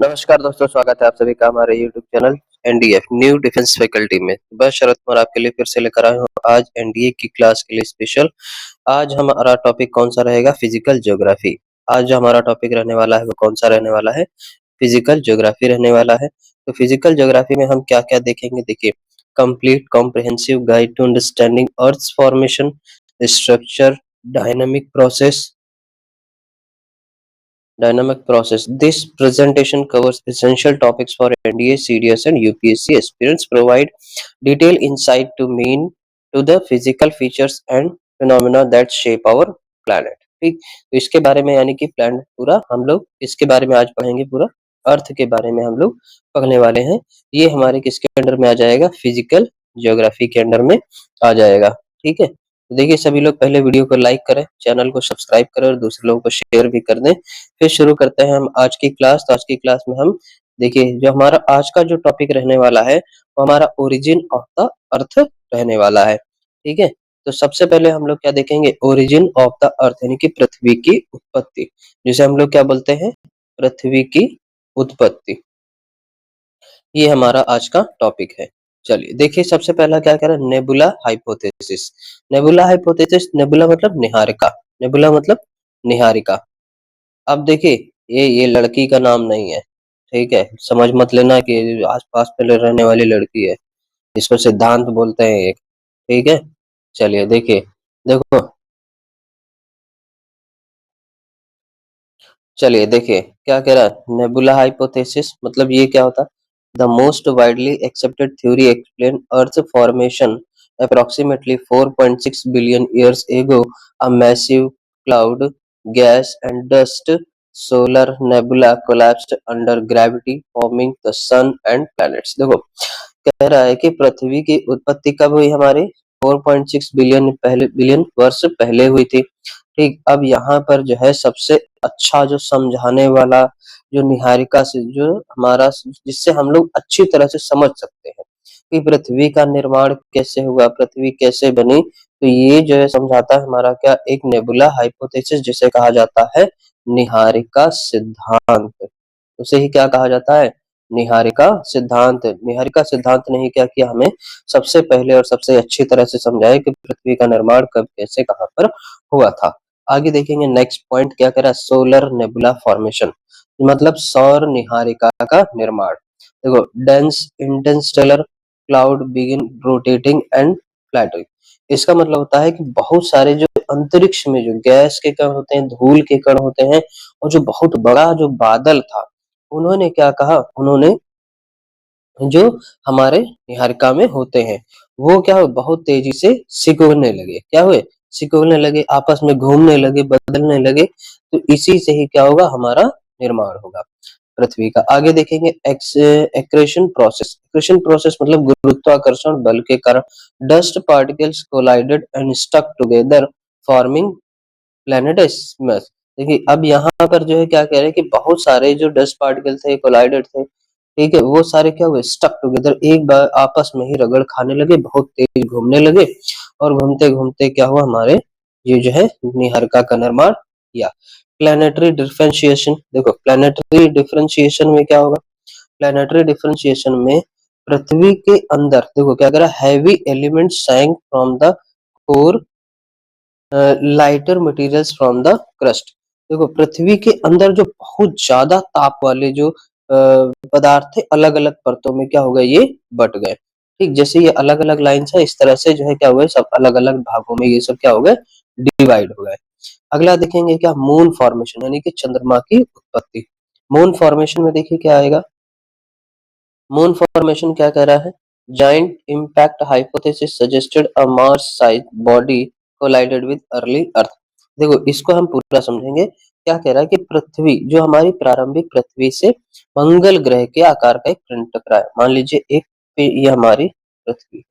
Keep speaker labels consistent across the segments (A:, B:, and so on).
A: नमस्कार दोस्तों, स्वागत है आप सभी का हमारे YouTube channel NDF new defence faculty में। मैं शरद कुमार आपके लिए फिर से लेकर आया हूँ आज एनडीए की क्लास के लिए स्पेशल। आज हमारा टॉपिक कौन सा रहेगा? Physical geography. आज जो हमारा टॉपिक रहने वाला है वो कौन सा रहने वाला है? फिजिकल ज्योग्राफी रहने वाला है। तो फिजिकल ज्योग्राफी में हम क्या क्या देखेंगे? देखिए, complete comprehensive guide to understanding earth formation, structure, dynamic process, dynamic process. This presentation covers essential topics for NDA, CDS, and UPSC aspirants. Provide detailed insight to the physical features and phenomena that shape our planet. ठीक, तो इसके बारे में यानी कि planet पूरा हम लोग इसके बारे में आज पढ़ेंगे। पूरा अर्थ के बारे में हम लोग पढ़ने वाले हैं। ये हमारे किसके अंडर में आ जाएगा? फिजिकल ज्योग्राफी के अंडर में आ जाएगा। ठीक है, तो देखिए सभी लोग पहले वीडियो को लाइक करें, चैनल को सब्सक्राइब करें और दूसरे लोगों को शेयर भी कर दें। फिर शुरू करते हैं हम आज की क्लास। तो आज की क्लास में हम देखिए जो हमारा आज का जो टॉपिक रहने वाला है वो हमारा ओरिजिन ऑफ द अर्थ रहने वाला है। ठीक है, तो सबसे पहले हम लोग क्या देखेंगे? ओरिजिन ऑफ द अर्थ यानी कि पृथ्वी की उत्पत्ति, जिसे हम लोग क्या बोलते हैं? पृथ्वी की उत्पत्ति। ये हमारा आज का टॉपिक है। चलिए देखिए, सबसे पहला क्या कह रहा है? Nebula hypothesis. Nebula hypothesis, nebula मतलब निहारिका, नेबुला मतलब निहारिका। अब देखिए, ये लड़की का नाम नहीं है, ठीक है? समझ मत लेना कि आसपास में रहने वाली लड़की है। इसको सिद्धांत बोलते हैं एक, ठीक है? चलिए देखिए, देखो, चलिए देखिए क्या कह रहा है? नेबुला हाइपोथेसिस मतलब ये क्या होता है? The most widely accepted theory explain earth formation approximately 4.6 billion years ago. A massive cloud, gas and dust solar nebula collapsed under gravity, forming the sun and planets. देखो, कह रहा है कि पृथ्वी की उत्पत्ति कब हुई? हमारे 4.6 बिलियन वर्ष पहले हुई थी। ठीक, अब यहाँ पर जो है सबसे अच्छा जो समझाने वाला जो निहारिका से जो हमारा जिससे हम लोग अच्छी तरह से समझ सकते हैं कि पृथ्वी का निर्माण कैसे हुआ, पृथ्वी कैसे बनी, तो ये जो है समझाता है हमारा क्या? एक नेबुला हाइपोथेसिस, जिसे कहा जाता है निहारिका सिद्धांत। उसे ही क्या कहा जाता है? निहारिका सिद्धांत। निहारिका सिद्धांत ने ही क्या किया? हमें सबसे पहले और सबसे अच्छी तरह से समझाया कि पृथ्वी का निर्माण कब, कैसे, कहाँ पर हुआ था। आगे देखेंगे नेक्स्ट पॉइंट क्या कह रहा है? सोलर नेबुला फॉर्मेशन मतलब सौर निहारिका का निर्माण। देखो, dense interstellar cloud begin rotating and flattening. इसका मतलब होता है कि बहुत सारे जो अंतरिक्ष में जो गैस के कण होते हैं, धूल के कण होते हैं, और जो बहुत बड़ा जो बादल था, उन्होंने क्या कहा? उन्होंने जो हमारे निहारिका में होते हैं वो क्या हुए? बहुत तेजी से सिकुड़ने लगे। क्या हुए? सिकुड़ने लगे, आपस में घूमने लगे, बदलने लगे। तो इसी से ही क्या होगा? हमारा निर्माण होगा पृथ्वी का। आगे देखेंगे एक्रेशन प्रोसेस। एक्रेशन प्रोसेस मतलब गुरुत्वाकर्षण बल के कारण dust particles collided and stuck together forming planetesimals. देखिए, अब यहाँ पर जो है क्या कह रहे हैं कि बहुत सारे जो डस्ट पार्टिकल थे, कोलाइडेड थे, ठीक है, वो सारे क्या हुए? स्टक टुगेदर, एक बार आपस में ही रगड़ खाने लगे, बहुत तेज घूमने लगे, और घूमते घूमते क्या हुआ? हमारे ये जो है निहारिका का निर्माण किया। Planetary differentiation. देखो, प्लानिटरी डिफरेंशिएशन में क्या होगा? प्लानिटरी डिफरेंशिएशन में पृथ्वी के अंदर देखो क्या करा? Heavy element sank from the core, lighter materials from the crust. देखो, पृथ्वी के अंदर जो बहुत ज्यादा ताप वाले जो पदार्थ थे, अलग अलग परतों में क्या हो गए? ये बट गए। ठीक, जैसे ये अलग अलग लाइन्स है, इस तरह से जो है क्या हुआ? सब अलग अलग भागों में ये सब क्या हो गए? डिवाइड हो गए। अगला देखेंगे क्या? मून फॉर्मेशन यानी कि चंद्रमा की उत्पत्ति। मून फॉर्मेशन में देखिए क्या आएगा? मून फॉर्मेशन क्या कह रहा है? Giant impact hypothesis suggested a Mars size body collided with early अर्थ। देखो, इसको हम पूरा समझेंगे। क्या कह रहा है कि पृथ्वी जो हमारी प्रारंभिक पृथ्वी से मंगल ग्रह के आकार का एक पिंड टकरा है। मान लीजिए एक ये हमारी पृथ्वी है,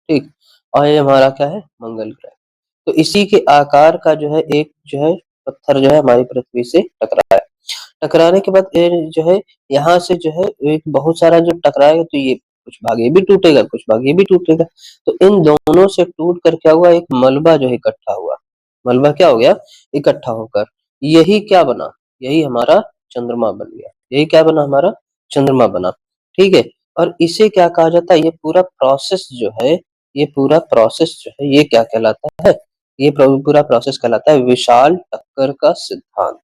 A: ठीक, और ये हमारा क्या है? मंगल ग्रह। तो इसी के आकार का जो है एक जो है पत्थर जो है हमारी पृथ्वी से टकरा है। टकराने के बाद ये जो है यहाँ से जो है एक बहुत सारा जो टकराएगा, तो ये कुछ भाग ये भी टूटेगा, कुछ भाग ये भी टूटेगा। तो इन दोनों से टूट कर क्या हुआ? एक मलबा जो है इकट्ठा हुआ। मलबा क्या हो गया? इकट्ठा होकर यही क्या बना? यही हमारा चंद्रमा बन गया। यही क्या बना हमारा चंद्रमा बना। ठीक है, और इसे क्या कहा जाता है, ये पूरा प्रोसेस जो है, ये पूरा प्रोसेस जो है ये क्या कहलाता है, ये पूरा प्रोसेस कहलाता है विशाल टक्कर का सिद्धांत।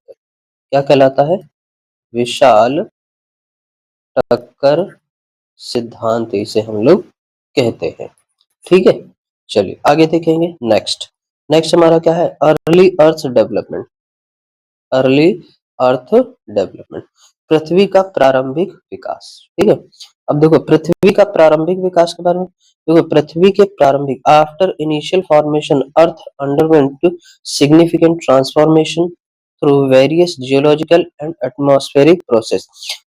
A: क्या कहलाता है, विशाल टक्कर सिद्धांत इसे हम लोग कहते हैं। ठीक है, चलिए आगे देखेंगे। नेक्स्ट नेक्स्ट हमारा क्या है, early earth development. Early earth development, पृथ्वी का प्रारंभिक विकास। ठीक है, अब देखो पृथ्वी का प्रारंभिक विकास के बारे में, देखो पृथ्वी के प्रारंभिक, after initial formation earth underwent significant transformation through various geological and atmospheric process.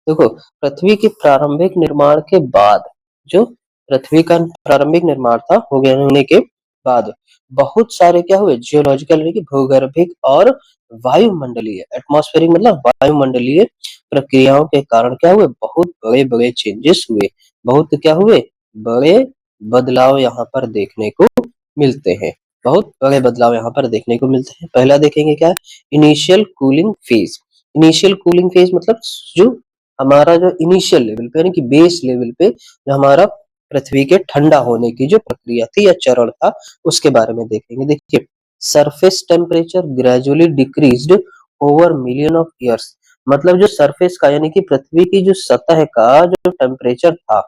A: देखो पृथ्वी के प्रारंभिक निर्माण के बाद, जो पृथ्वी का प्रारंभिक निर्माण था हो गया होने के बाद, बहुत सारे क्या हुए, जियोलॉजिकल यानी कि भूगर्भिक और वायुमंडलीय, एटमॉस्फेरिक मतलब वायुमंडलीय प्रक्रियाओं के कारण क्या हुए, बहुत बड़े बड़े चेंजेस हुए, बहुत क्या हुए, बड़े बदलाव यहाँ पर देखने को मिलते हैं, बहुत बड़े बदलाव यहाँ पर देखने को मिलते हैं। पहला देखेंगे क्या है, initial cooling phase. Initial cooling phase मतलब जो हमारा जो इनिशियल लेवल पे यानी कि बेस लेवल पे जो हमारा पृथ्वी के ठंडा होने की जो प्रक्रिया थी या चरण था, उसके बारे में देखेंगे। देखिए, surface temperature gradually decreased over million of years, मतलब जो सरफेस का यानी कि पृथ्वी की जो सतह का जो टेम्परेचर था,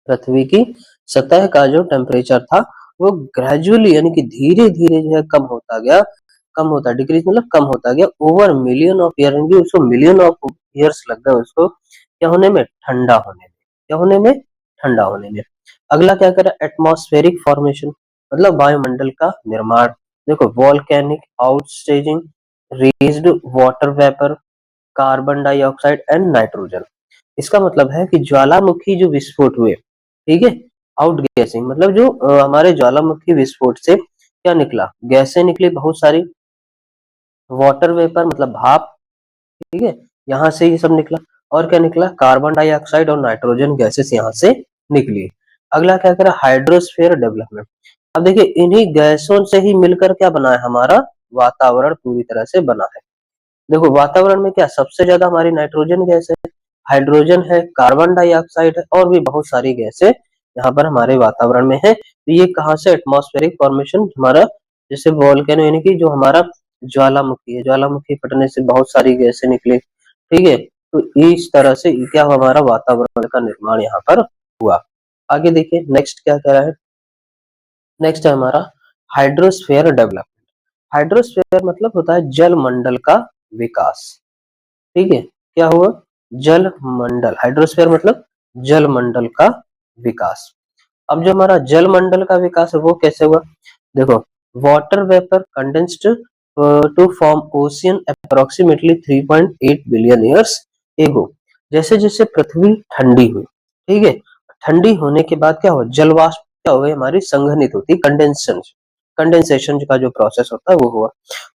A: पृथ्वी की सतह का जो टेम्परेचर था वो ग्रेजुअली यानी कि धीरे धीरे जो है कम होता गया, कम होता, डिक्रीज मतलब कम होता गया ओवर मिलियन ऑफ ईयर, यानी उसको मिलियन ऑफ ईयर्स लग गए उसको क्या होने में, ठंडा होने में, क्या होने में, ठंडा होने में। अगला क्या करा, एटमॉस्फेरिक फॉर्मेशन मतलब वायुमंडल का निर्माण। देखो volcanic outgassing, raised water vapour, carbon dioxide and nitrogen. इसका मतलब है कि ज्वालामुखी जो विस्फोट हुए, ठीक है, आउट गैसिंग मतलब जो हमारे ज्वालामुखी विस्फोट से क्या निकला, गैसें निकली बहुत सारी, वाटर वेपर मतलब भाप, ठीक है, यहाँ से ये सब निकला, और क्या निकला, कार्बन डाइऑक्साइड और नाइट्रोजन गैसेस यहाँ से निकली। अगला क्या करा, हाइड्रोस्फीयर डेवलपमेंट। अब देखिए इन्हीं गैसों से ही मिलकर क्या बना है, हमारा वातावरण पूरी तरह से बना है। देखो वातावरण में क्या सबसे ज्यादा हमारी नाइट्रोजन गैस है, हाइड्रोजन है, कार्बन डाइऑक्साइड है, और भी बहुत सारी गैसें यहाँ पर हमारे वातावरण में है। तो ये कहाँ से, एटमॉस्फेरिक फॉर्मेशन हमारा, जैसे वोल्केनो यानी कि जो हमारा ज्वालामुखी है, ज्वालामुखी फटने से बहुत सारी गैसें निकली, ठीक है, तो इस तरह से क्या हुआ, हमारा वातावरण का निर्माण यहाँ पर हुआ। आगे देखिए नेक्स्ट क्या कह रहा है, नेक्स्ट है हमारा हाइड्रोस्फीयर डेवलपमेंट। हाइड्रोस्फीयर मतलब होता है जल मंडल का विकास। ठीक है, क्या हुआ, जल मंडल, हाइड्रोस्फीयर मतलब जल मंडल का विकास। अब जो हमारा जल मंडल का विकास है वो कैसे हुआ, देखो water vapour condensed to form ocean approximately 3.8 billion years ago. जैसे जैसे पृथ्वी ठंडी हुई, ठीक है, ठंडी होने के बाद क्या हुआ, जल वाष्प क्या हो गई हमारी, संघनित होती, कंडेंसेशन, कंडेंसेशन का जो प्रोसेस होता है वो हुआ।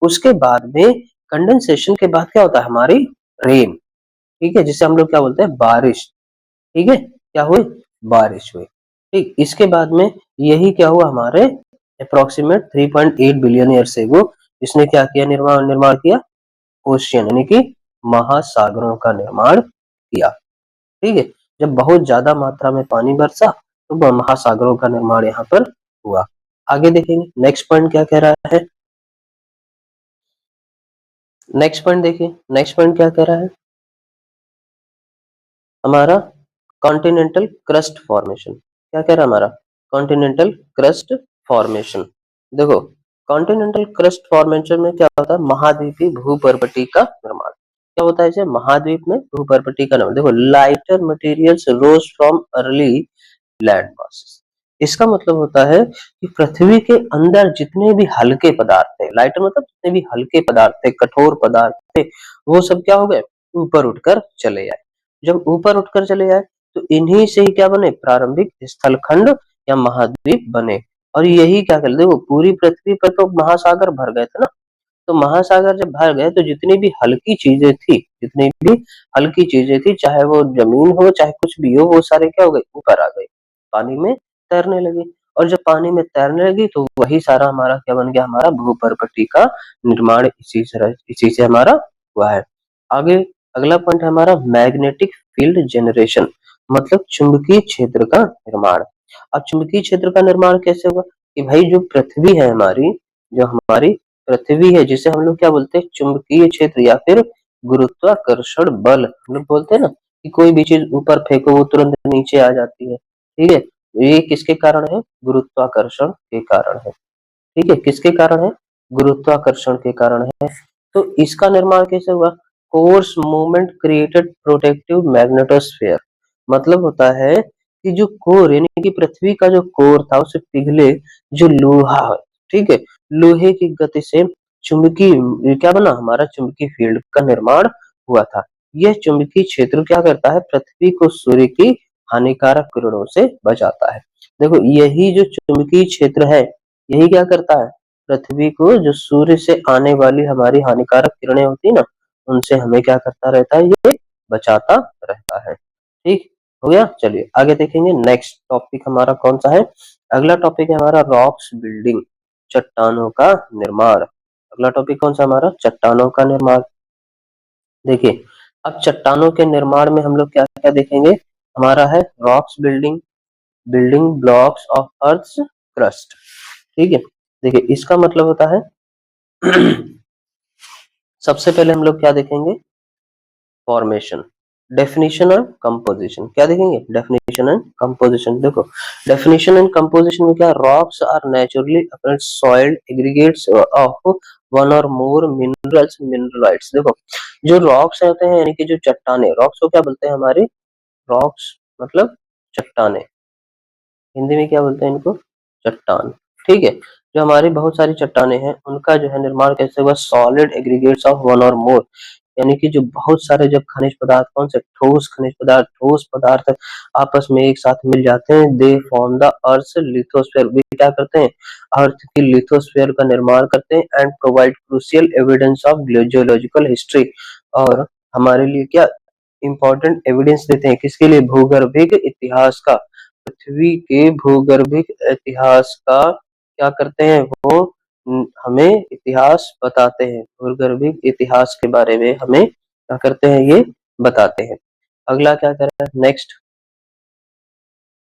A: उसके बाद में कंडेंसेशन के बाद क्या होता है, हमारी रेन, ठीक है, जिसे हम लोग क्या बोलते हैं, बारिश। ठीक है, क्या हुई, बारिश हुई। ठीक, इसके बाद में यही क्या हुआ, हमारे अप्रोक्सीमेट 3.8 बिलियन ईयर से वो इसने क्या किया, निर्माण निर्माण किया, ओशियन यानी कि महासागरों का निर्माण किया। ठीक है, जब बहुत ज्यादा मात्रा में पानी बरसा तो महासागरों का निर्माण यहाँ पर हुआ। आगे देखेंगे नेक्स्ट पॉइंट क्या कह रहा है, नेक्स्ट पॉइंट देखिए, नेक्स्ट पॉइंट क्या कह रहा है हमारा, कॉन्टिनेंटल क्रस्ट फॉर्मेशन। क्या कह रहा है हमारा, कॉन्टिनेंटल क्रस्ट फॉर्मेशन। देखो कॉन्टिनेंटल क्रस्ट फॉर्मेशन में क्या होता है, महाद्वीपीय भूपर्वती का निर्माण। क्या होता है इसे, महाद्वीप में भूपर्वती का निर्माण। देखो lighter materials rose from early land masses. इसका मतलब होता है कि पृथ्वी के अंदर जितने भी हल्के पदार्थ थे, लाइटर मतलब जितने भी हल्के पदार्थ थे, कठोर पदार्थ थे, वो सब क्या हो गए, ऊपर उठकर चले आए। जब ऊपर उठकर चले आए तो इन्हीं से ही क्या बने, प्रारंभिक स्थलखंड या महाद्वीप बने। और यही क्या कर, देखो पूरी पृथ्वी पर तो महासागर भर गए थे ना, तो महासागर जब भर गए तो जितनी भी हल्की चीजें थी, जितनी भी हल्की चीजें थी, चाहे वो जमीन हो चाहे कुछ भी हो, वो सारे क्या हो गए, ऊपर आ गए, पानी में तैरने लगे। और जब पानी में तैरने लगी तो वही सारा हमारा क्या बन गया, हमारा भूपर्वती का निर्माण इसी से हमारा हुआ है। आगे अगला पॉइंट है हमारा मैग्नेटिक फील्ड जनरेशन, मतलब चुंबकीय क्षेत्र का निर्माण। अब चुंबकीय क्षेत्र का निर्माण कैसे होगा कि भाई जो पृथ्वी है हमारी, जो हमारी पृथ्वी है जिसे हम लोग क्या बोलते हैं, चुंबकीय क्षेत्र या फिर गुरुत्वाकर्षण बल हम लोग बोलते हैं ना, कि कोई भी चीज ऊपर फेंको वो तुरंत नीचे आ जाती है। ठीक है, ये किसके कारण है, गुरुत्वाकर्षण के कारण है। ठीक है, किसके कारण है, गुरुत्वाकर्षण के कारण है। तो इसका निर्माण कैसे हुआ, course movement created protective magnetosphere, मतलब होता है कि जो कोर यानी कि पृथ्वी का जो कोर था उसे पिघले जो लोहा है, ठीक है, लोहे की गति से चुंबकीय क्या बना, हमारा चुंबकीय फील्ड का निर्माण हुआ था। यह चुंबकीय क्षेत्र क्या करता है, पृथ्वी को सूर्य की हानिकारक किरणों से बचाता है। देखो यही जो चुंबकीय क्षेत्र है, यही क्या करता है, पृथ्वी को जो सूर्य से आने वाली हमारी हानिकारक किरणें होती है ना, उनसे हमें क्या करता रहता है, ये बचाता रहता है। ठीक हो गया, चलिए आगे देखेंगे। नेक्स्ट टॉपिक हमारा कौन सा है, अगला टॉपिक है हमारा रॉक्स बिल्डिंग, चट्टानों का निर्माण। अगला टॉपिक कौन सा हमारा, चट्टानों का निर्माण। देखिए अब चट्टानों के निर्माण में हम लोग क्या क्या देखेंगे, हमारा है rocks building, building blocks of earth crust. ठीक है, देखिए इसका मतलब होता है सबसे पहले हम लोग क्या देखेंगे, फॉर्मेशन, डेफिनेशन और कंपोजिशन। क्या देखेंगे, डेफिनेशन एंड कंपोजिशन। देखो डेफिनेशन एंड कंपोजिशन में क्या, rocks are naturally occurring solid aggregates of one or more minerals मिनरलाइट्स। देखो जो रॉक्स होते हैं यानी कि जो चट्टाने, रॉक्स को क्या बोलते हैं हमारे, रॉक्स मतलब चट्टाने, हिंदी में क्या बोलते हैं इनको, चट्टान। ठीक है, जो हमारी बहुत सारी चट्टाने हैं उनका जो है निर्माण कैसे हुआ, solid aggregates of one or मोर, यानी कि जो बहुत सारे जब खनिज पदार्थ, कौन से, ठोस खनिज पदार्थ, ठोस पदार्थ आपस में एक साथ मिल जाते हैं, they form the earth lithosphere, वे क्या करते हैं, अर्थ की लिथोस्फीयर का निर्माण करते हैं, and provide crucial evidence of geological history, और हमारे लिए क्या इंपॉर्टेंट एविडेंस देते हैं, किसके लिए, भूगर्भिक इतिहास का, पृथ्वी के भूगर्भिक इतिहास का क्या करते हैं वो, हमें इतिहास बताते हैं, भूगर्भिक इतिहास के बारे में हमें क्या करते हैं, ये बताते हैं। अगला क्या कर रहा है, नेक्स्ट,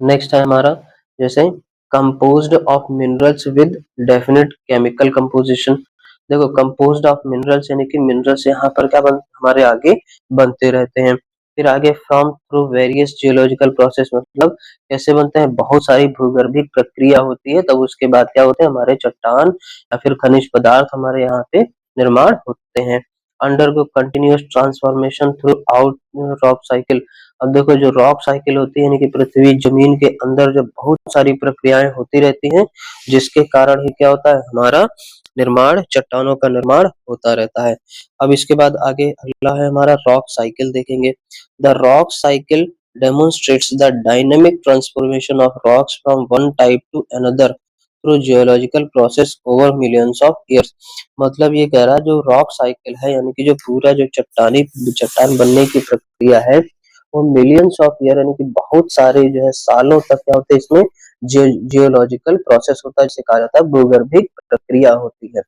A: नेक्स्ट है हमारा जैसे composed of minerals with definite chemical composition. देखो कंपोज्ड ऑफ मिनरल्स यानी कि मिनरल्स यहाँ पर क्या हमारे आगे बनते रहते हैं। फिर आगे from through various geological process, मतलब कैसे बनते हैं, बहुत सारी भूगर्भिक प्रक्रिया होती है तब उसके बाद क्या होते हैं, हमारे चट्टान या फिर खनिज पदार्थ हमारे यहाँ पे निर्माण होते हैं। Undergo continuous transformation through out rock cycle. अब देखो जो रॉक साइकिल होती है यानी कि पृथ्वी जमीन के अंदर जब बहुत सारी प्रक्रियाएं होती रहती हैं, जिसके कारण ही क्या होता है, हमारा निर्माण, चट्टानों का निर्माण होता रहता है। अब इसके बाद आगे अगला है हमारा रॉक साइकिल देखेंगे। The rock cycle demonstrates the dynamic transformation of rocks from one type two another through geological process over millions of years. मतलब ये कह रहा है जो रॉक साइकिल है यानी कि जो पूरा जो चट्टान बनने की प्रक्रिया है वो मिलियंस ऑफ ईयर यानी कि बहुत सारे जो है सालों तक क्या होते हैं इसमें, जियोलॉजिकल प्रोसेस होता है जिसे कहा जाता है भूगर्भिक प्रक्रिया होती है,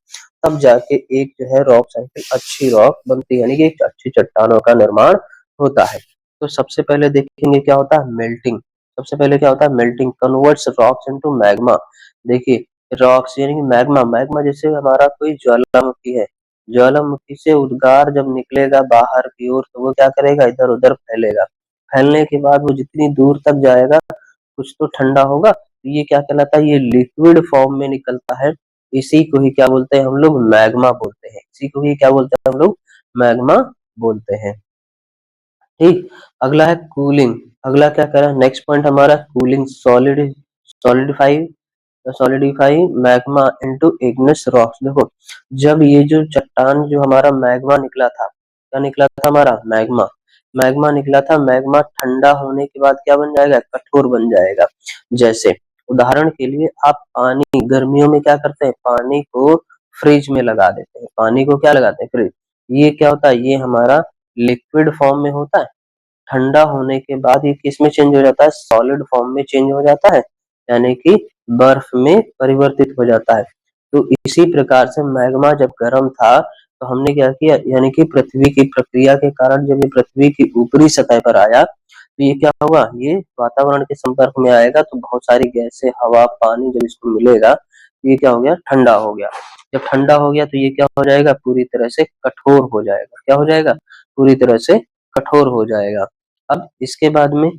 A: तब जाके एक जो है रॉक साइकिल अच्छी रॉक बनती है, यानी कि एक अच्छी चट्टानों का निर्माण होता है। तो सबसे पहले देखेंगे क्या होता है, मेल्टिंग। सबसे पहले क्या होता है, melting converts rocks into magma. देखिए रॉक्स यानी कि मैग्मा, मैग्मा जैसे हमारा कोई ज्वालामुखी है, ज्वालामुखी से उद्गार जब निकलेगा बाहर की ओर तो वो क्या करेगा, इधर उधर फैलेगा, फैलने के बाद वो जितनी दूर तक जाएगा कुछ तो ठंडा होगा, तो ये क्या कहलाता है, ये लिक्विड फॉर्म में निकलता है। इसी को ही क्या बोलते हैं हम लोग, मैग्मा बोलते हैं। इसी को ही क्या बोलते हैं हम लोग, मैग्मा बोलते हैं। ठीक, अगला है कूलिंग। अगला क्या कह रहा है, नेक्स्ट पॉइंट हमारा cooling, solidify solidify magma into Ignis rocks. देखो जब ये जो चट्टान जो हमारा मैग्मा निकला था, क्या निकला था हमारा, मैग्मा, मैग्मा निकला था, मैग्मा ठंडा होने के बाद क्या बन जाएगा, कठोर बन जाएगा। जैसे उदाहरण के लिए आप पानी गर्मियों में क्या करते हैं, पानी को फ्रिज में लगा देते हैं, पानी को क्या लगाते हैं, फ्रिज, ये क्या होता है, ये हमारा लिक्विड फॉर्म में होता है, ठंडा होने के बाद ये किस में चेंज हो जाता है, सॉलिड फॉर्म में चेंज हो जाता है, यानी कि बर्फ में परिवर्तित हो जाता है। तो इसी प्रकार से मैग्मा जब गर्म था तो हमने क्या किया, यानी कि पृथ्वी की प्रक्रिया के कारण जब ये पृथ्वी की ऊपरी सतह पर आया तो ये क्या हुआ, ये वातावरण के संपर्क में आएगा तो बहुत सारी गैसें, हवा, पानी जब इसको मिलेगा तो ये क्या हो गया, ठंडा हो गया। जब ठंडा हो गया तो ये क्या हो जाएगा, पूरी तरह से कठोर हो जाएगा। क्या हो जाएगा, पूरी तरह से कठोर हो जाएगा। अब इसके बाद में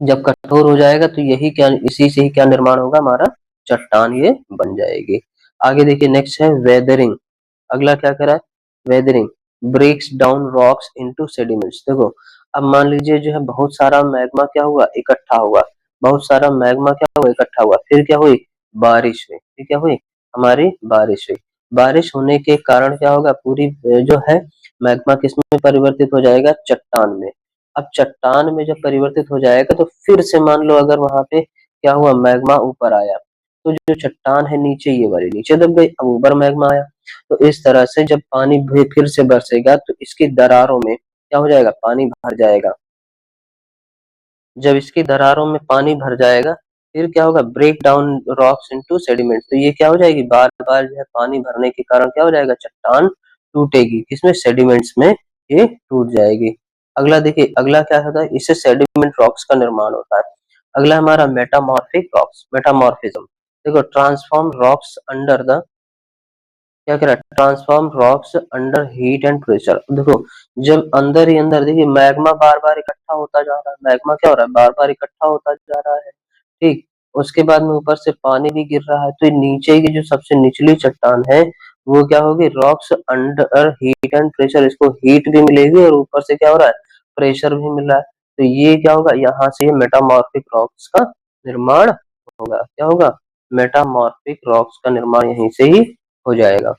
A: जब कठोर हो जाएगा तो यही क्या, इसी से ही क्या निर्माण होगा, हमारा चट्टान ये बन जाएगी। आगे देखिए नेक्स्ट है वेदरिंग। अगला क्या कह रहा है, weathering breaks down rocks into sediments. देखो अब मान लीजिए जो है बहुत सारा मैग्मा क्या हुआ, इकट्ठा हुआ, बहुत सारा मैग्मा क्या हुआ, इकट्ठा हुआ, फिर क्या हुई, बारिश हुई। फिर क्या हुई, हमारी बारिश हुई। बारिश होने के कारण क्या होगा, पूरी जो है मैग्मा किसमें परिवर्तित हो जाएगा, चट्टान में। अब चट्टान में जब परिवर्तित हो जाएगा तो फिर से मान लो अगर वहां पे क्या हुआ, मैग्मा ऊपर आया तो जो चट्टान है नीचे, ये वाली नीचे दब गई, अब ऊपर मैग्मा आया। तो इस तरह से जब पानी फिर से बरसेगा तो इसकी दरारों में क्या हो जाएगा, पानी भर जाएगा। जब इसकी दरारों में पानी भर जाएगा फिर क्या होगा, break down rocks into sediments. तो ये क्या हो जाएगी, बार बार जो है पानी भरने के कारण क्या हो जाएगा, चट्टान टूटेगी, किसमें, सेडिमेंट्स में ये टूट जाएगी। अगला देखिए, अगला क्या होता है, इससे सेडिमेंट रॉक्स का निर्माण होता है। अगला हमारा मेटामॉर्फिक रॉक्स, मेटामॉर्फिज्म। देखो ट्रांसफॉर्म रॉक्स अंडर द, क्या कह रहा है, transform rocks under heat and pressure. देखो जब अंदर ही अंदर देखिए मैग्मा बार बार इकट्ठा होता जा रहा है, मैग्मा क्या हो रहा है, बार बार इकट्ठा होता जा रहा है, ठीक। उसके बाद में ऊपर से पानी भी गिर रहा है तो नीचे की जो सबसे निचली चट्टान है वो क्या होगी, rocks under heat and pressure, इसको हीट भी मिलेगी और ऊपर से क्या हो रहा है, प्रेशर भी मिल रहा है। तो ये क्या होगा, यहाँ से ये मेटामॉर्फिक रॉक्स का निर्माण होगा। क्या होगा, मेटामॉर्फिक रॉक्स का निर्माण यहीं से ही हो जाएगा।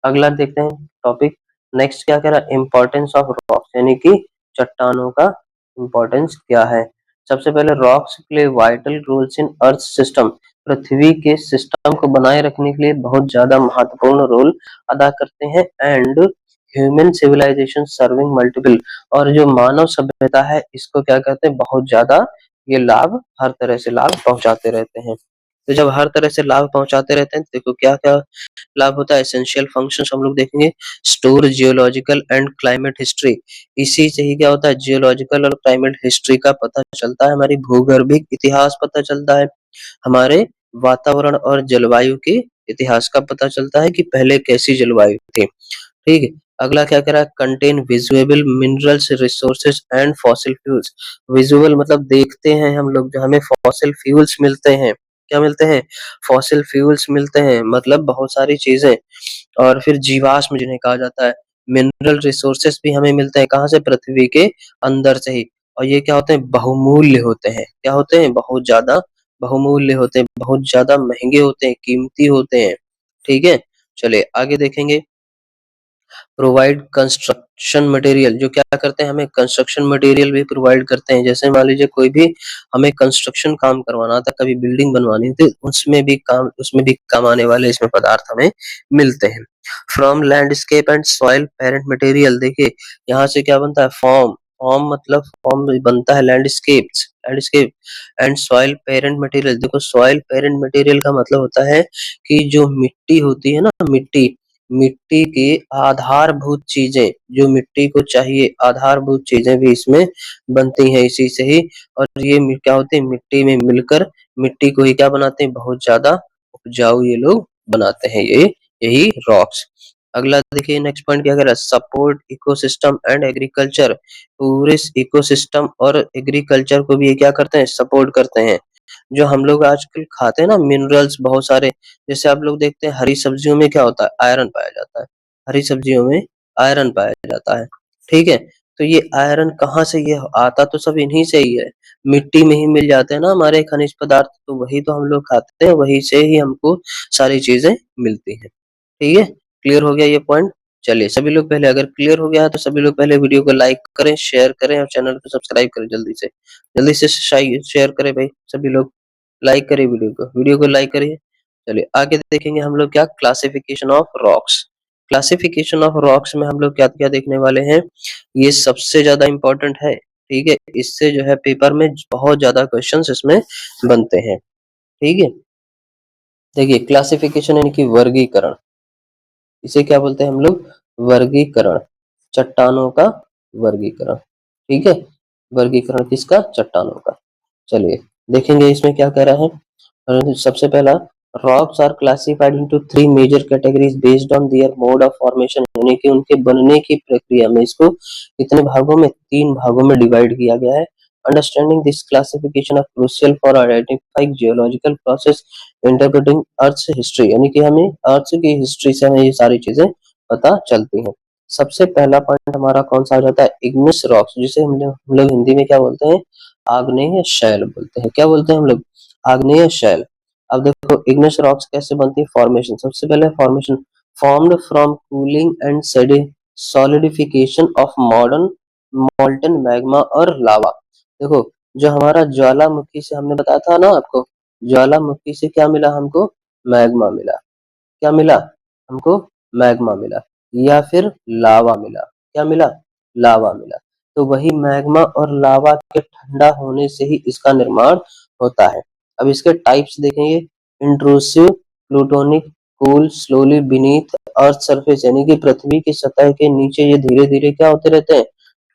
A: अगला देखते हैं टॉपिक, नेक्स्ट क्या कह रहा है, इम्पोर्टेंस ऑफ रॉक्स, यानी कि चट्टानों का इम्पोर्टेंस क्या है। सबसे पहले rocks play vital roles in earth system, पृथ्वी के सिस्टम को बनाए रखने के लिए बहुत ज्यादा महत्वपूर्ण रोल अदा करते हैं। And human civilisation serving multiple, और जो मानव सभ्यता है इसको क्या कहते हैं, बहुत ज्यादा ये लाभ, हर तरह से लाभ पहुंचाते रहते हैं। तो जब हर तरह से लाभ पहुंचाते रहते हैं तो देखो क्या क्या लाभ होता है, एसेंशियल फंक्शंस हम लोग देखेंगे, store geological and climate history, इसी से ही क्या होता है, जियोलॉजिकल और क्लाइमेट हिस्ट्री का पता चलता है, हमारी भूगर्भिक इतिहास पता चलता है, हमारे वातावरण और जलवायु के इतिहास का पता चलता है कि पहले कैसी जलवायु थी, ठीक है। अगला क्या कह रहा है, contain valuable minerals resources and fossil fuels. Visual मतलब देखते हैं हम लोग, जो हमें फॉसिल फ्यूल्स मिलते हैं, क्या मिलते हैं, फॉसिल फ्यूल्स मिलते हैं, मतलब बहुत सारी चीजें। और फिर जीवाश्म जिन्हें कहा जाता है, मिनरल रिसोर्सेस भी हमें मिलते हैं, कहाँ से, पृथ्वी के अंदर से ही। और ये क्या होते हैं, बहुमूल्य होते हैं, क्या होते हैं, बहुत ज्यादा बहुमूल्य होते हैं, बहुत ज्यादा महंगे होते हैं, कीमती होते हैं, ठीक है। चलिए आगे देखेंगे, प्रोवाइड कंस्ट्रक्शन मटेरियल, जो क्या करते हैं, हमें कंस्ट्रक्शन मटेरियल भी प्रोवाइड करते हैं। जैसे मान लीजिए कोई भी हमें कंस्ट्रक्शन काम करवाना था, कभी बिल्डिंग बनवानी थी, उसमें भी काम आने वाले इसमें पदार्थ हमें मिलते हैं। From landscape and soil parent material, देखिए यहाँ से क्या बनता है, फॉर्म, फॉर्म मतलब फॉर्म बनता है landscape and soil parent material. देखो सॉइल पेरेंट मटेरियल का मतलब होता है कि जो मिट्टी होती है ना, मिट्टी, मिट्टी की आधारभूत चीजें, जो मिट्टी को चाहिए आधारभूत चीजें भी इसमें बनती हैं इसी से ही। और ये क्या होती है, मिट्टी में मिलकर मिट्टी को ही क्या बनाते हैं, बहुत ज्यादा उपजाऊ ये लोग बनाते हैं, ये यही रॉक्स। अगला देखिए नेक्स्ट पॉइंट क्या कह रहा है, सपोर्ट इकोसिस्टम एंड एग्रीकल्चर, पूरे इकोसिस्टम और एग्रीकल्चर को भी ये क्या करते हैं, सपोर्ट करते हैं। जो हम लोग आजकल खाते हैं ना मिनरल्स बहुत सारे, जैसे आप लोग देखते हैं हरी सब्जियों में क्या होता है, आयरन पाया जाता है, हरी सब्जियों में आयरन पाया जाता है, ठीक है। तो ये आयरन कहाँ से, ये आता तो सब इन्हीं से ही है, मिट्टी में ही मिल जाते हैं ना हमारे खनिज पदार्थ, तो वही तो हम लोग खाते हैं, वही से ही हमको सारी चीजें मिलती हैं, ठीक है। क्लियर हो गया ये पॉइंट। चलिए सभी लोग पहले, अगर क्लियर हो गया है तो सभी लोग पहले वीडियो को लाइक करें, शेयर करें और चैनल को सब्सक्राइब करें, जल्दी से शेयर करें भाई, सभी लोग लाइक करिए वीडियो को लाइक करिए। चलिए आगे देखेंगे हम लोग क्या, classification of rocks. Classification of rocks में हम लोग क्या क्या देखने वाले हैं, ये सबसे ज्यादा इम्पोर्टेंट है, ठीक है। इससे जो है पेपर में बहुत ज्यादा क्वेश्चंस इसमें बनते हैं, ठीक है। देखिए क्लासिफिकेशन यानी कि वर्गीकरण, इसे क्या बोलते हैं हम लोग? वर्गीकरण, चट्टानों का वर्गीकरण। ठीक है, वर्गीकरण किसका? चट्टानों का। चलिए देखेंगे इसमें क्या कह रहा है। सबसे पहला, rocks are classified into three major categories based on their mode of formation, यानी कि उनके बनने की प्रक्रिया में इसको कितने भागों में? तीन भागों में डिवाइड किया गया है। Understanding this classification are crucial for identifying geological process, interpreting earth history, यानी कि हमें अर्थ की हिस्ट्री से हमें ये सारी चीजें पता चलती हैं। सबसे पहला पॉइंट हमारा कौन सा आ जाता है? इग्निस रॉक्स, जिसे हम लोग हिंदी में क्या बोलते हैं? आग्नेय शैल बोलते हैं। क्या बोलते हैं हम लोग? आग्नेय शैल। अब देखो इग्निस रॉक्स कैसे बनती है? फॉर्मेशन, सबसे पहले formation formed from cooling and solidification of modern molten magma और लावा। देखो जो हमारा ज्वालामुखी से हमने बताया था ना आपको, ज्वालामुखी से क्या मिला हमको? मैग्मा मिला। क्या मिला हमको? मैग्मा मिला, या फिर लावा मिला। क्या मिला? लावा मिला। तो वही मैग्मा और लावा के ठंडा होने से ही इसका निर्माण होता है। अब इसके टाइप्स देखेंगे। Intrusive, plutonic, cool slowly beneath earth surface, यानी कि पृथ्वी की सतह के नीचे ये धीरे धीरे क्या होते रहते हैं?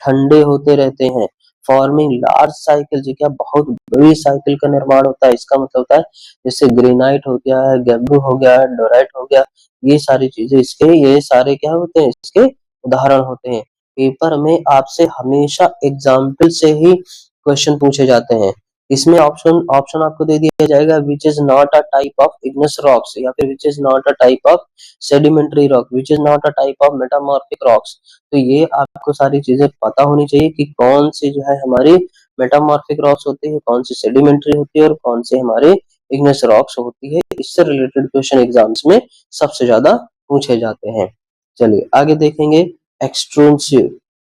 A: ठंडे होते रहते हैं। फॉर्मिंग लार्ज साइकिल, जो क्या बहुत बड़ी साइकिल का निर्माण होता है। इसका मतलब होता है जैसे ग्रेनाइट हो गया है, गेब्रू हो गया है, डोराइट हो गया, ये सारी चीजें इसके, ये सारे क्या होते हैं? इसके उदाहरण होते हैं। पेपर में आपसे हमेशा एग्जाम्पल से ही क्वेश्चन पूछे जाते हैं। इसमें ऑप्शन ऑप्शन आपको दे दिया जाएगा, which is not a type of igneous rocks, या फिर which is not a type of sedimentary rock, which is not a type of metamorphic rocks. तो ये आपको सारी चीजें पता होनी चाहिए कि कौन सी जो है हमारी मेटामॉर्फिक रॉक्स होती है, कौन सी सेडिमेंट्री होती है, और कौन सी हमारे इग्नेस रॉक्स होती है। इससे रिलेटेड क्वेश्चन एग्जाम्स में सबसे ज्यादा पूछे जाते हैं। चलिए आगे देखेंगे। Extrusive,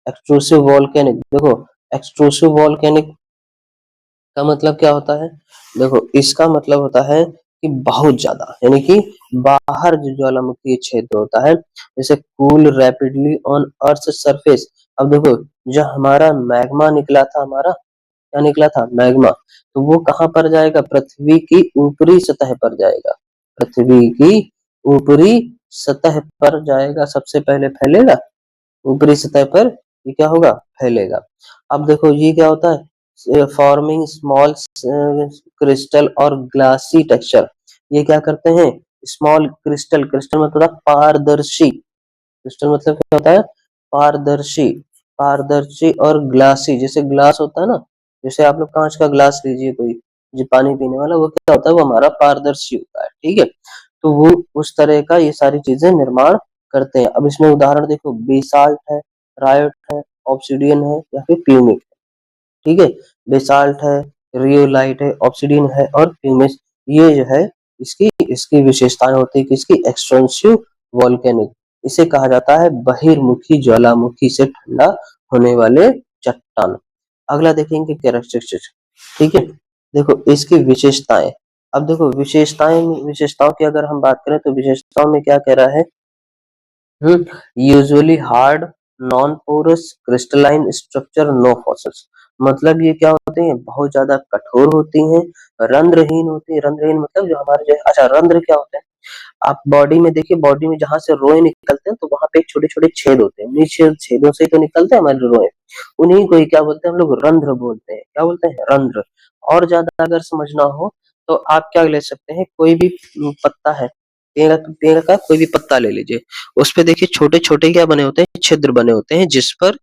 A: extrusive volcanic. देखो एक्सट्रूसिव वॉल्केनिक का मतलब क्या होता है? देखो इसका मतलब होता है कि बहुत ज्यादा, यानी कि बाहर जो ज्वालामुखी क्षेत्र होता है, जैसे cool rapidly on earth surface. अब देखो जो हमारा मैग्मा निकला था, हमारा क्या निकला था? मैग्मा। तो वो कहाँ पर जाएगा? पृथ्वी की ऊपरी सतह पर जाएगा। पृथ्वी की ऊपरी सतह पर जाएगा, सबसे पहले फैलेगा ऊपरी सतह पर। ये क्या होगा? फैलेगा। अब देखो ये क्या होता है? फॉर्मिंग स्मॉल क्रिस्टल और ग्लासी टेक्सचर। ये क्या करते हैं? स्मॉल क्रिस्टल, क्रिस्टल मतलब पारदर्शी, क्रिस्टल मतलब क्या होता है? पारदर्शी। पारदर्शी और ग्लासी, जैसे ग्लास होता है ना, जैसे आप लोग कांच का ग्लास लीजिए कोई, जो पानी पीने वाला, वो क्या होता है? वो हमारा पारदर्शी होता है। ठीक है, तो वो उस तरह का ये सारी चीजें निर्माण करते हैं। अब इसमें उदाहरण देखो, बेसाल्ट है, रायोट है, ऑब्सिडियन है, या फिर प्यूमिक। ठीक है, बेसाल्ट है, रियोलाइट है, ऑब्सिडियन है, और प्यूमिस। ये जो है इसकी इसकी विशेषताएं होती है कि इसकी एक्सटेंसिव वॉल्केनिक, इसे कहा जाता है बहिर्मुखी ज्वालामुखी से ठंडा होने वाले चट्टान। अगला देखेंगे कैरेक्टरिस्टिक्स। ठीक है, देखो इसकी विशेषताएं। अब देखो विशेषताओं की अगर हम बात करें तो विशेषताओं में क्या कह रहा है? Usually hard, non porous, crystalline structure, no fossils. मतलब ये क्या होते हैं? बहुत ज्यादा कठोर होती हैं, रंध्रहीन होती है। रंध्रहीन मतलब जो हमारे जो, अच्छा रंध्र क्या होते हैं? आप बॉडी में देखिए, बॉडी में जहां से रोए निकलते हैं तो वहां पे छोटे छोटे छेद होते हैं, नीचे छेदों से ही तो निकलते हैं हमारे रोए। उन्हीं को ही क्या बोलते हैं हम लोग? रंध्र बोलते हैं। क्या बोलते हैं? रंध्र। और ज्यादा अगर समझना हो तो आप क्या ले सकते हैं? कोई भी पत्ता है, पेड़ का कोई भी पत्ता ले लीजिए, उस पे देखिए छोटे छोटे क्या बने होते हैं? छिद्र बने होते हैं, जिस पर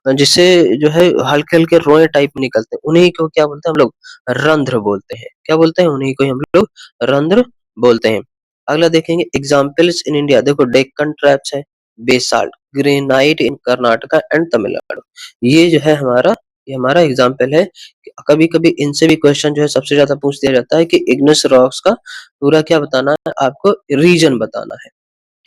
A: जिससे जो है हल्के हल्के रोए टाइप निकलते हैं। उन्हीं को क्या बोलते हैं हम लोग? रंध्र बोलते हैं। क्या बोलते हैं? उन्हीं को ही हम लोग रंध्र बोलते हैं। अगला देखेंगे एग्जाम्पल्स इन इंडिया। देखो डेक्कन ट्रैप्स है, basalt, granite in Karnataka and Tamil Nadu. ये जो है हमारा, ये हमारा एग्जाम्पल है। कभी कभी इनसे भी क्वेश्चन जो है सबसे ज्यादा पूछ दिया जाता है कि इग्निस रॉक्स का पूरा क्या बताना है आपको? रीजन बताना है।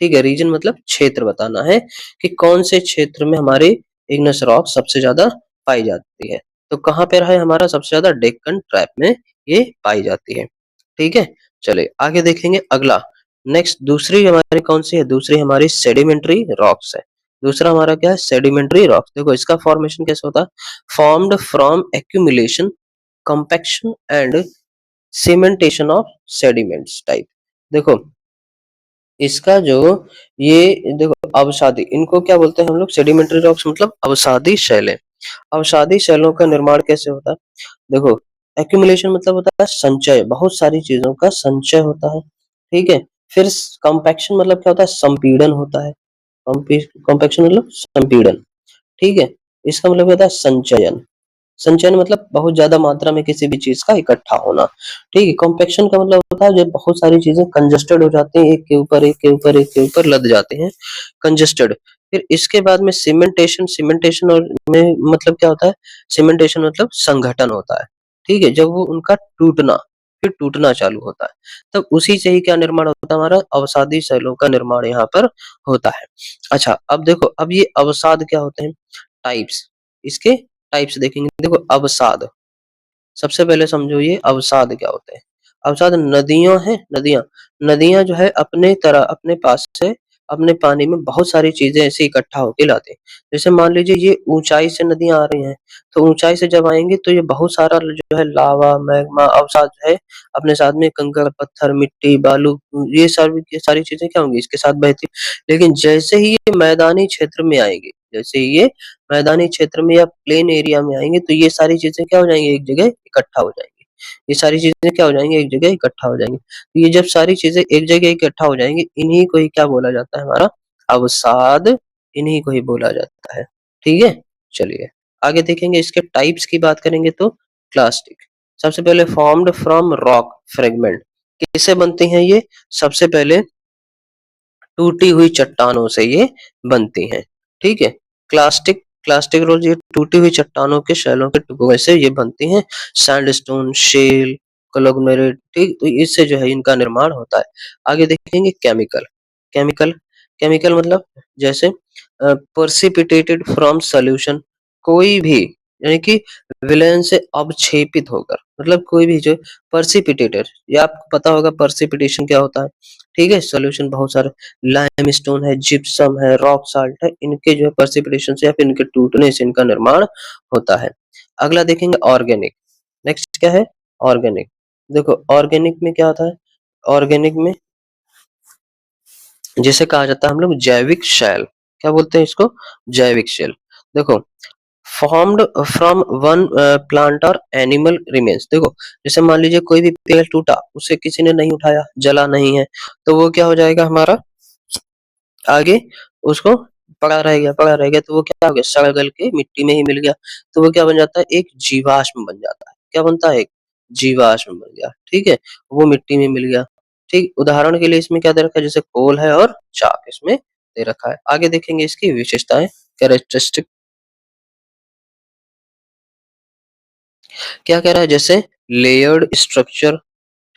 A: ठीक है, रीजन मतलब क्षेत्र बताना है कि कौन से क्षेत्र में हमारे इग्निस रॉक सबसे ज्यादा पाई जाती है। तो कहाँ पे रहा है हमारा? सबसे ज्यादा डेक्कन ट्रैप में ये पाई जाती है। ठीक है, चलिए आगे देखेंगे। अगला नेक्स्ट दूसरी हमारी कौन सी है? दूसरी हमारी सेडिमेंट्री रॉक्स है। दूसरा हमारा क्या है? Sedimentary rocks. देखो इसका फॉर्मेशन कैसे होता है? Formed from accumulation, compaction and cementation of sediments type. देखो इसका जो ये देखो अवसादी, इनको क्या बोलते हैं हम लोग, सेडिमेंट्री रॉक्स मतलब अवसादी शैलें। अवसादी शैलों का निर्माण कैसे होता है? देखो, एक्यूमुलेशन मतलब होता है संचय, बहुत सारी चीजों का संचय होता है, ठीक है। फिर कॉम्पैक्शन मतलब क्या होता है, संपीड़न होता है। कॉम्पैक्शन मतलब संपीड़न, ठीक है। इसका मतलब होता है संचयन। संचयन मतलब बहुत ज्यादा मात्रा में किसी भी चीज का इकट्ठा होना, ठीक है। कॉम्पैक्शन का मतलब होता है जब बहुत सारी चीजें कंजस्टेड हो जाती हैं, एक के ऊपर एक के ऊपर एक के ऊपर लद जाते हैं, कंजस्टेड। फिर इसके बाद में सीमेंटेशन, सीमेंटेशन और में मतलब क्या होता है, सीमेंटेशन मतलब संगठन होता है, ठीक है। जब वो उनका टूटना, फिर टूटना चालू होता है, तब उसी से ही क्या निर्माण होता है, हमारा अवसादी शैलों का निर्माण यहाँ पर होता है। अच्छा, अब देखो, अब ये अवसाद क्या होते हैं, टाइप्स, इसके टाइप्स देखेंगे। देखो अवसाद, सबसे पहले समझो ये अवसाद क्या होते हैं। अवसाद नदियां हैं, नदियां, नदियां जो है अपने तरह अपने पास से अपने पानी में बहुत सारी चीजें ऐसे इकट्ठा होके लाते हैं। जैसे मान लीजिए ये ऊंचाई से नदियां आ रही हैं, तो ऊंचाई से जब आएंगी तो ये बहुत सारा जो है लावा मैग्मा अवसाद जो है अपने साथ में कंकड़ पत्थर मिट्टी बालू, ये सारी चीजें क्या होंगी इसके साथ बहती। लेकिन जैसे ही ये मैदानी क्षेत्र में आएंगे, जैसे ही ये मैदानी क्षेत्र में या प्लेन एरिया में आएंगे, तो ये सारी चीजें क्या हो जाएंगी, एक जगह इकट्ठा हो जाएंगी। ये सारी चीजें क्या हो जाएंगी, एक जगह इकट्ठा हो जाएंगी। तो ये जब सारी चीजें एक जगह इकट्ठा हो जाएंगी, इन्हीं को ही क्या बोला जाता है, हमारा अवसाद, इन्हीं को ही बोला जाता है, ठीक है। चलिए आगे देखेंगे, इसके टाइप्स की बात करेंगे तो क्लास्टिक, सबसे पहले फॉर्म्ड फ्रॉम रॉक फ्रेगमेंट, किससे बनती हैं ये, सबसे पहले टूटी हुई चट्टानों से ये बनती हैं, ठीक है। क्लास्टिक, क्लास्टिक रोल, ये टूटी हुई चट्टानों के शैलों के टुकड़े से ये बनती हैं। सैंडस्टोन, शेल, कलोगमेरेट, ठीक, तो इससे जो है इनका निर्माण होता है। आगे देखेंगे केमिकल, केमिकल, केमिकल मतलब जैसे प्रेसिपिटेटेड फ्रॉम सॉल्यूशन, कोई भी यानी कि विलयन से अवक्षेपित होकर, मतलब कोई भी जो प्रेसिपिटेटेड, ये आपको पता होगा प्रेसिपिटेशन क्या होता है, ठीक है। सॉल्यूशन बहुत सारे, लाइमस्टोन है, जिप्सम है, रॉक साल्ट है, इनके जो है प्रेसिपिटेशन से या फिर इनके टूटने से इनका निर्माण होता है। अगला देखेंगे ऑर्गेनिक, नेक्स्ट क्या है, ऑर्गेनिक। देखो ऑर्गेनिक में क्या होता है, ऑर्गेनिक में जिसे कहा जाता है हम लोग जैविक शैल, क्या बोलते हैं इसको, जैविक शैल। देखो फॉर्म्ड फ्रॉम वन प्लांट और एनिमल रिमेन्स, देखो जैसे मान लीजिए कोई भी पेड़ टूटा, उसे किसी ने नहीं उठाया, जला नहीं है, तो वो क्या हो जाएगा हमारा, आगे उसको पड़ा रह गया तो वो क्या हो गया, सड़ गल के मिट्टी में ही मिल गया, तो वो क्या बन जाता है, एक जीवाश्म बन जाता है, क्या बनता है, एक जीवाश्म बन गया, ठीक है। वो मिट्टी में मिल गया, ठीक। उदाहरण के लिए इसमें क्या दे रखा है, जैसे कोल है और चाक इसमें दे रखा है। आगे देखेंगे इसकी विशेषताएं, कैरेक्टरिस्टिक, क्या कह रहा है, जैसे लेयर्ड स्ट्रक्चर,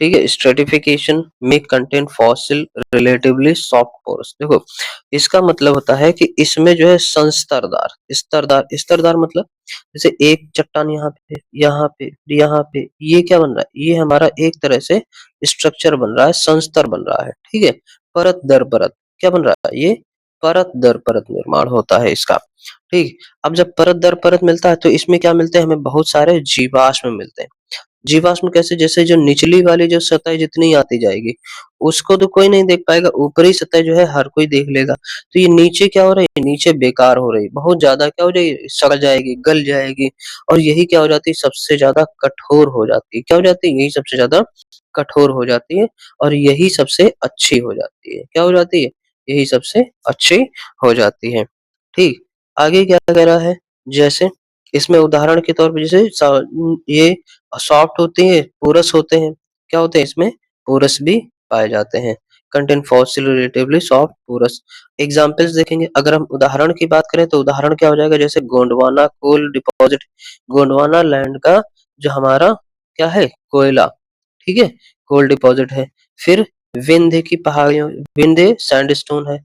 A: ठीक है, स्ट्रेटिफिकेशन में content fossil relatively soft pores, देखो इसका मतलब होता है कि इसमें जो है संस्तरदार, स्तरदार, स्तरदार मतलब जैसे एक चट्टान यहाँ पे यहाँ पे यहाँ पे, ये क्या बन रहा है, ये हमारा एक तरह से स्ट्रक्चर बन रहा है, संस्तर बन रहा है, ठीक है। परत दर परत क्या बन रहा है, ये परत दर परत निर्माण होता है इसका, ठीक। अब जब परत दर परत मिलता है तो इसमें क्या मिलते हैं, हमें बहुत सारे जीवाश्म मिलते हैं। जीवाश्म कैसे, जैसे जो निचली वाली जो सतह जितनी आती जाएगी उसको तो कोई नहीं देख पाएगा, ऊपरी सतह जो है हर कोई देख लेगा, तो ये नीचे क्या हो रही है, नीचे बेकार हो रही है, बहुत ज्यादा क्या हो जाएगी, सड़ जाएगी, गल जाएगी, और यही क्या हो जाती है, सबसे ज्यादा कठोर हो जाती है, क्या हो जाती है, यही सबसे ज्यादा कठोर हो जाती है, और यही सबसे अच्छी हो जाती है, क्या हो जाती है, यही सबसे अच्छी हो जाती है, ठीक। आगे क्या कह रहा है, जैसे इसमें उदाहरण के तौर पर जैसे ये सॉफ्ट होती है, पोरस होते हैं, क्या होते हैं इसमें, पोरस भी पाए जाते हैं। Contain fossil relatively soft porous, examples देखेंगे, अगर हम उदाहरण की बात करें तो उदाहरण क्या हो जाएगा, जैसे Gondwana coal deposit, Gondwana land का जो हमारा क्या है, कोयला, ठीक है, कोल डिपॉजिट है। फिर विंध्य की पहाड़ियों, विंध्य सैंडस्टोन है,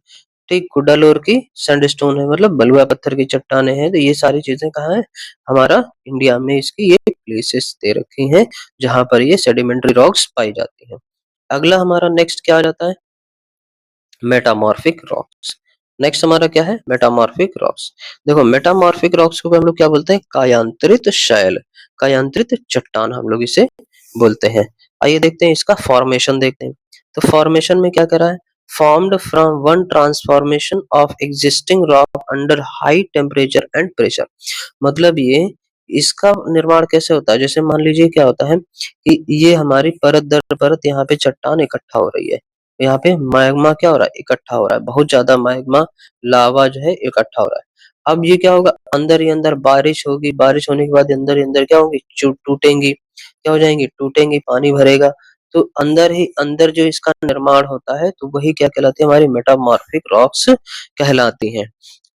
A: ठीक, कुडालोर की सैंडस्टोन है, मतलब बलुआ पत्थर की चट्टानें हैं, तो ये सारी चीजें कहाँ है, हमारा इंडिया में इसकी ये प्लेसेस दे रखी हैं जहां पर ये सेडिमेंट्री रॉक्स पाई जाती हैं। अगला हमारा नेक्स्ट क्या आ जाता है, मेटामॉर्फिक रॉक्स। नेक्स्ट हमारा क्या है, मेटामॉर्फिक रॉक्स। देखो मेटामॉर्फिक रॉक्स को हम लोग क्या बोलते हैं, कायांतरित शैल, कायांतरित चट्टान हम लोग इसे बोलते हैं। आइए देखते हैं इसका फॉर्मेशन देखते हैं। तो फॉर्मेशन में क्या करा है, formed from one transformation of existing rock under high temperature and pressure। मतलब ये इसका निर्माण कैसे होता है, जैसे मान लीजिए क्या होता है कि ये हमारी परत दर परत यहाँ पे चट्टान इकट्ठा हो रही है, यहाँ पे मैग्मा क्या हो रहा है, इकट्ठा हो रहा है, बहुत ज्यादा मैग्मा लावा जो है इकट्ठा हो रहा है। अब ये क्या होगा, अंदर ही अंदर बारिश होगी, बारिश होने के बाद अंदर ही अंदर क्या होगी, टूटेंगी, क्या हो जाएंगी, टूटेंगी, पानी भरेगा, तो अंदर ही अंदर जो इसका निर्माण होता है तो वही क्या कहलाती है, हमारी मेटामॉर्फिक रॉक्स कहलाती हैं।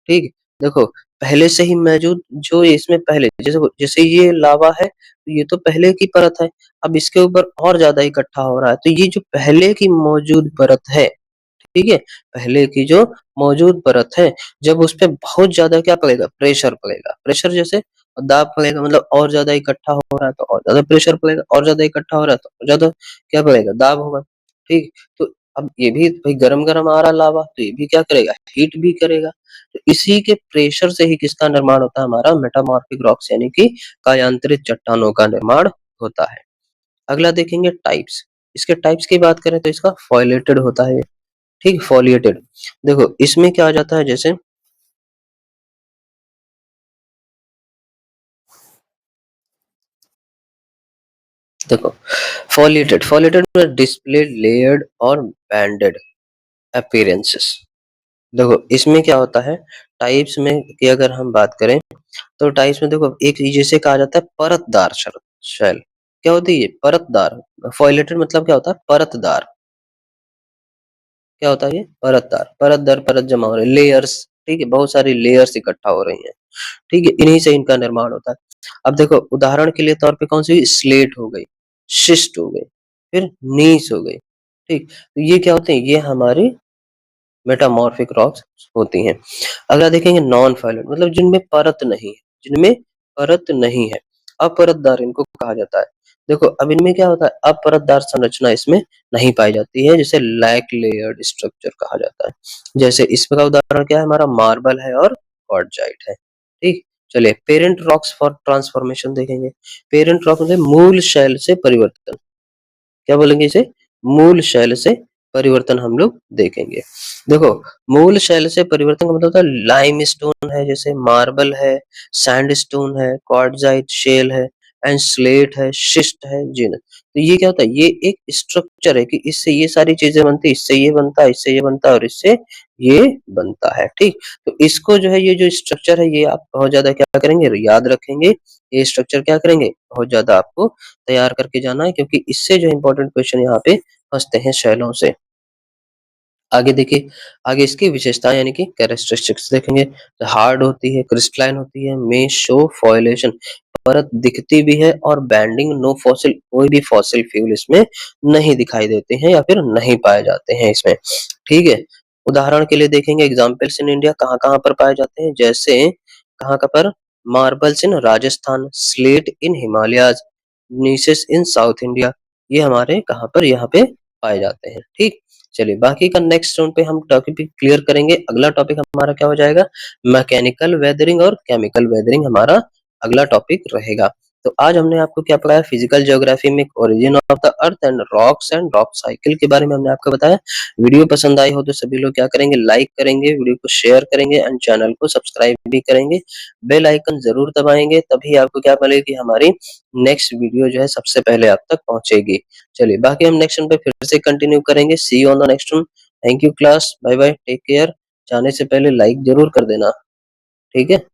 A: ठीक, देखो पहले से ही मौजूद जो इसमें पहले जैसे जैसे ये लावा है तो ये तो पहले की परत है, अब इसके ऊपर और ज्यादा इकट्ठा हो रहा है, तो ये जो पहले की मौजूद परत है, ठीक है, पहले की जो मौजूद परत है, जब उस पे बहुत ज्यादा क्या पड़ेगा, प्रेशर पड़ेगा, प्रेशर जैसे दाब पड़ेगा, मतलब और ज्यादा इकट्ठा हो रहा है तो और ज्यादा प्रेशर पड़ेगा, और ज्यादा इकट्ठा हो रहा है तो और ज्यादा क्या पड़ेगा, दाब होगा। ठीक, तो अब ये भी भाई गरम गरम आ रहा लावा तो ये भी क्या करेगा, हीट भी करेगा, तो इसी के प्रेशर से ही किसका निर्माण होता है, हमारा मेटामॉर्फिक रॉक्स यानी कि कायांतरित चट्टानों का निर्माण होता है। अगला देखेंगे टाइप्स, इसके टाइप्स की बात करें तो इसका फॉइलेटेड होता है, ठीक, फॉलिएटेड। देखो इसमें क्या आ जाता है, जैसे देखो फॉलिएटेड, फॉलिएटेड में डिस्प्ले लेयर्ड और बैंडेड अपीयरेंसेस। देखो इसमें क्या होता है, टाइप्स में की अगर हम बात करें तो टाइप्स में देखो एक जिसे कहा जाता है परतदार शेल, क्या होती है ये, परतदार। फॉइलेटेड मतलब क्या होता है, परतदार, क्या होता है ये, परतदार, परत दर परत जमा हो रही है, लेयर्स, ठीक है, बहुत सारी लेयर्स इकट्ठा हो रही हैं, ठीक है, इन्हीं से इनका निर्माण होता है। अब देखो उदाहरण के लिए तौर पे कौन सी, स्लेट हो गई, शिस्ट हो गई, फिर नीस हो गई, ठीक, तो ये क्या होते हैं, ये हमारी मेटामॉर्फिक रॉक्स होती हैं। अगला देखेंगे नॉन फाइलेट, मतलब जिनमें परत नहीं है, जिनमें परत नहीं है, अपरतदार इनको कहा जाता है। देखो अब इनमें क्या होता है, अपरतदार संरचना इसमें नहीं पाई जाती है, जिसे लैक लेयर्ड स्ट्रक्चर कहा जाता है। जैसे इसका उदाहरण क्या है, हमारा मार्बल है और क्वार्टजाइट है, ठीक। चलिए पेरेंट रॉक्स फॉर ट्रांसफॉर्मेशन देखेंगे। पेरेंट रॉक मतलब मूल शैल से परिवर्तन, क्या बोलेंगे इसे, मूल शैल से परिवर्तन हम लोग देखेंगे। देखो मूल शैल से परिवर्तन का मतलब होता है लाइमस्टोन है, जैसे मार्बल है, सैंडस्टोन है, क्वार्टजाइट शेल है, एंड स्लेट है, शिस्ट है, जिन, तो ये क्या होता है, ये एक स्ट्रक्चर है कि इससे ये सारी चीजें बनती है, इससे ये बनता है, इससे ये बनता है और इससे ये बनता है, ठीक। तो इसको जो है, ये जो स्ट्रक्चर है ये आप बहुत ज्यादा क्या करेंगे, याद रखेंगे, ये स्ट्रक्चर क्या करेंगे, बहुत ज्यादा आपको तैयार करके जाना है, क्योंकि इससे जो इम्पोर्टेंट क्वेश्चन यहाँ पे फंसते हैं शैलों से। आगे देखिए, आगे इसकी विशेषताएं यानी कि कैरेक्टरिस्टिक्स देखेंगे, हार्ड होती है, क्रिस्टलाइन होती है, मे शो फॉइलेशन, परत दिखती भी है, और बैंडिंग, नो फॉसिल, कोई भी फॉसिल फ्यूल इसमें नहीं दिखाई देते हैं या फिर नहीं पाए जाते हैं इसमें, ठीक है। उदाहरण के लिए देखेंगे एग्जाम्पल्स इन इंडिया कहाँ कहाँ पर पाए जाते हैं, जैसे कहाँ कहाँ पर, मार्बल्स इन राजस्थान, स्लेट इन हिमालयाज, नीसेस इन साउथ इंडिया, ये हमारे कहाँ पर, यहाँ पे पाए जाते हैं, ठीक। चलिए बाकी का नेक्स्ट राउंड पे हम टॉपिक क्लियर करेंगे। अगला टॉपिक हमारा क्या हो जाएगा, मैकेनिकल वेदरिंग और केमिकल वेदरिंग हमारा अगला टॉपिक रहेगा। तो आज हमने आपको क्या पढ़ाया, फिजिकल ज्योग्राफी में origin of the earth and rocks and rock cycle के बारे में हमने आपको बताया। वीडियो पसंद आई हो तो सभी लोग क्या करेंगे, लाइक करेंगे, वीडियो को शेयर करेंगे एंड चैनल को सब्सक्राइब भी करेंगे, बेल आइकन जरूर दबाएंगे, तभी आपको क्या मिलेगा कि हमारी नेक्स्ट वीडियो जो है सबसे पहले आप तक पहुंचेगी। चलिए बाकी हम नेक्स्ट पे फिर से कंटिन्यू करेंगे। See you on the next one. Thank you class, bye bye, take care. जाने से पहले लाइक जरूर कर देना, ठीक है।